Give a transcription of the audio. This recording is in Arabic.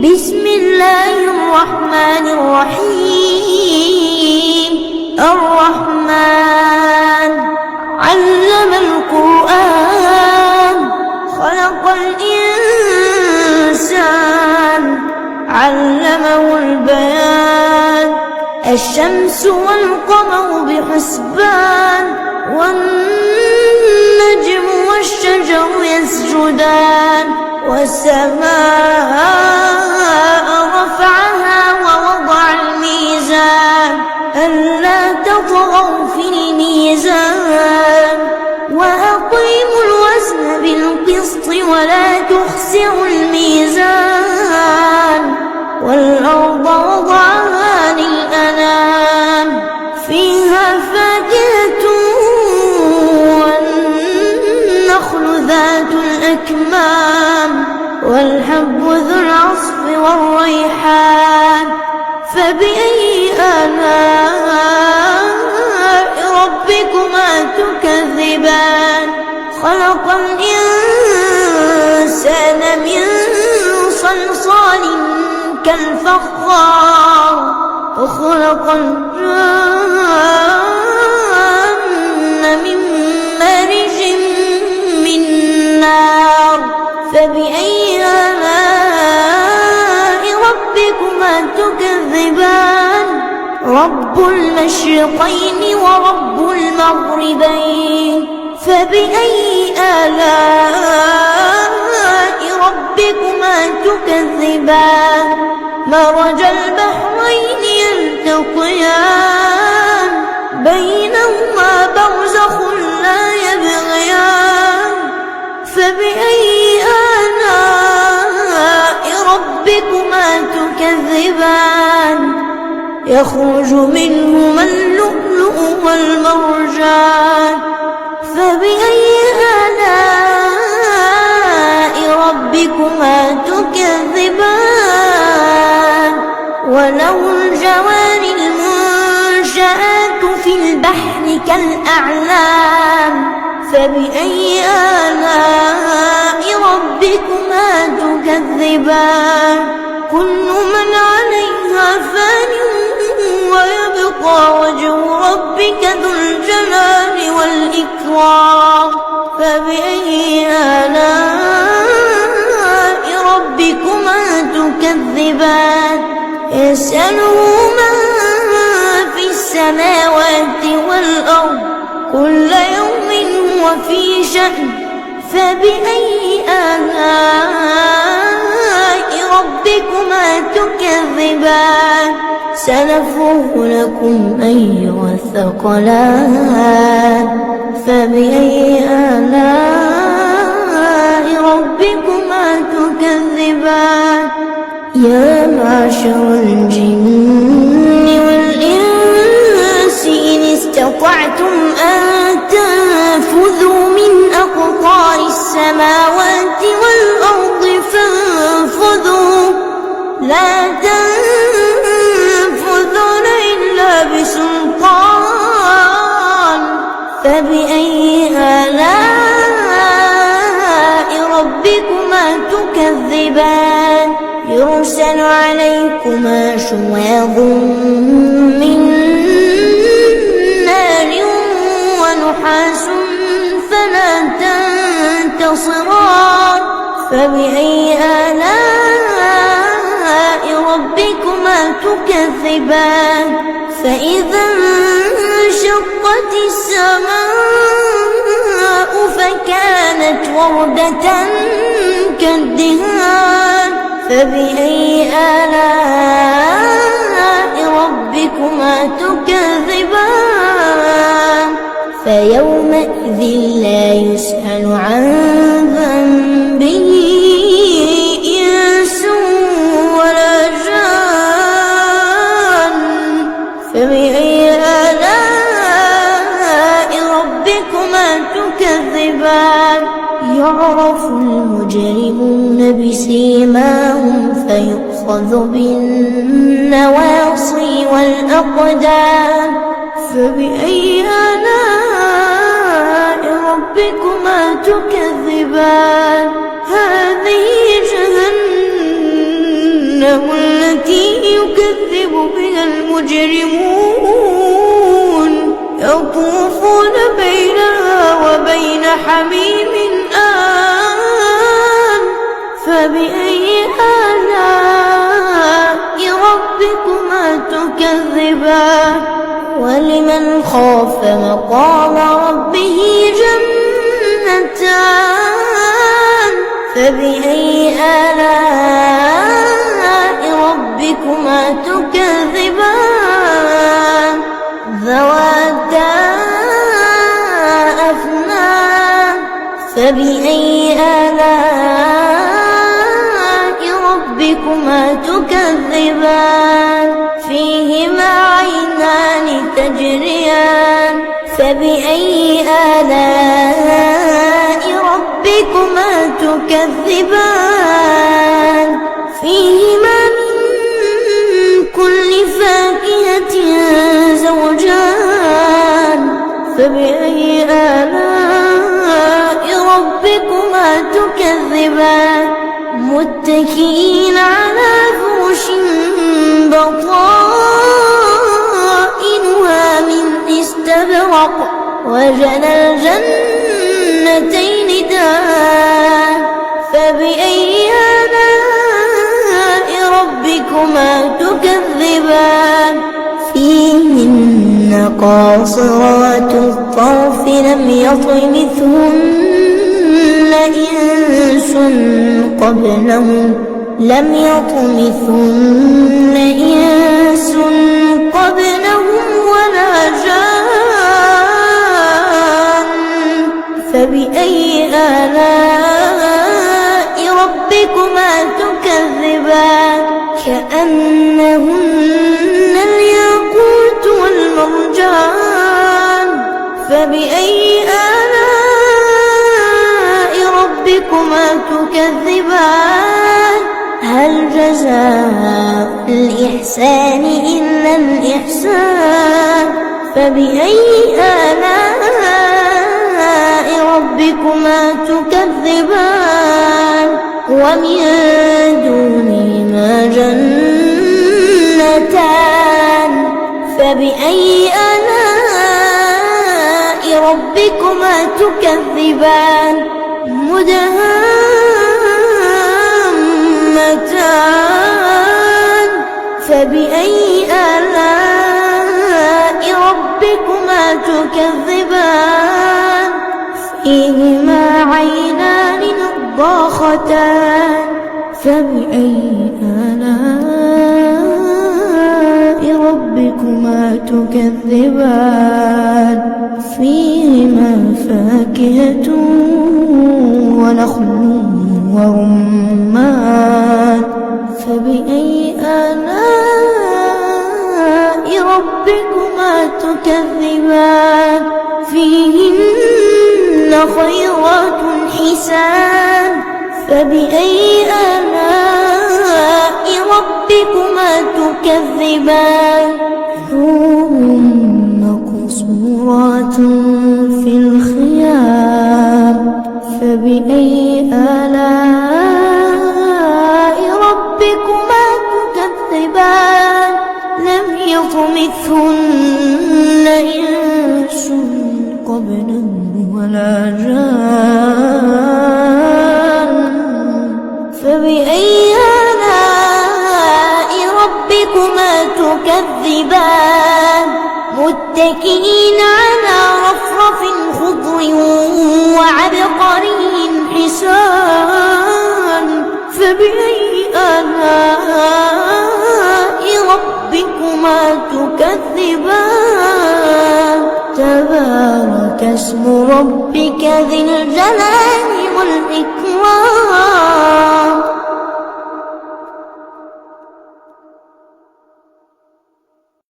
بسم الله الرحمن الرحيم. الرحمن علم القرآن، خلق الإنسان، علمه البيان. الشمس والقمر بحسبان، والنجم والشجر يسجدان. والسماء رفعها ووضع الميزان، ألا تطغوا في الميزان، وأقيموا الوزن بالقسط ولا تخسروا الميزان. والأرض وضعها للأنام، فيها فاكهة والنخل ذات الأكمام، والحب ذو العصف والريحان. فبأي آلاء ربكما تكذبان؟ خلق الإنسان من صلصال كالفخار، وخلق الجن من مارج من نار. فبأي آلاء ربكما تكذبان؟ رب المشرقين ورب المغربين. فبأي آلاء ربكما تكذبان؟ مرج البحرين يلتقيان، بينهما برزخ لا يبغيان. فبأي آلاء ربكما تكذبان؟ يخرج منهما اللؤلؤ والمرجان. فبأي آلاء ربكما تكذبان؟ وله الجوار المنشآت في البحر كالأعلام. فبأي آلاء ربكما تكذبان؟ كل من عليها فان، ويبقى وجه ربك ذو الجلال والإكرام. فبأي آلاء ربكما تكذبان؟ يسأله من في السماوات والأرض، كل يوم هو في شأن. فبأي آلاء ربكما تكذبان؟ سنفرغ لكم أيها الثقلان. فبأي آلاء ربكما تكذبان؟ يا معشر الجن والإنس إن استطعتم أن تنفذوا من أقطار السماوات والأرض فانفذوا، لا تنفذون إلا بسلطان. فبأي آلاء ربكما تكذبان؟ يرسل عليكما شواظ من نار ونحاس فلا تنتصران. فبأي آلاء ربكما تكذبان؟ فإذا انشقت السماء فكانت وردة كالدهان. فبأي آلاء ربكما تكذبان؟ فيومئذ لا يسأل عن ذنبه إنس ولا جان. فبأي آلاء ربكما تكذبان؟ يعرف المجرمون بسيماهم فيؤخذ بالنواصي والأقدام. فبأي آلاء ربكما تكذبان؟ هذه جهنم التي يكذب بها المجرمون يطوفون بينها وبين حميم آن فبأي آلاء ربكما تكذبان ولمن خاف مقام ربه جنتان فبأي آلاء ربكما تكذبان ذواتا أفنان فبأي آلاء ربكما تكذبان فيهما عينان تجريان فبأي آلاء ربكما تكذبان فيهما من كل فاكهة زوجان فبأي آلاء ربكما تكذبان متكئين على فرش بطائنها من استبرق وجنى الجنتين دان فبأي آلاء ربكما تكذبان فيهن قاصرات الطرف لم يطمثهن إنس قبلهم ولا جان فبأي آلاء ربكما تكذبان كأنهن الياقوت والمرجان فبأي آلاء ربكما تكذبان هل جزاء الإحسان إلا الإحسان فبأي آلاء ربكما تكذبان ومن دونهما جنتان فبأي آلاء ربكما تكذبان مدهامتان فبأي آلاء ربكما تكذبان فيهما عينان نضاختان فبأي آلاء ربكما تكذبان فيهما فاكهة ونخل ورمان فبأي آلاء ربكما تكذبان فيهن خيرات حسان فبأي آلاء ربكما تكذبان حور مقصورات في الخيام فبأي آلاء ربكما تكذبان لم يطمثهن إنس قبلهم ولا جان فبأي آلاء ربكما تكذبان متكئين على رفرف خضر وعبقري حسان فبأي آلاء ربكما تكذبان تبارك اسم ربك ذي الجلال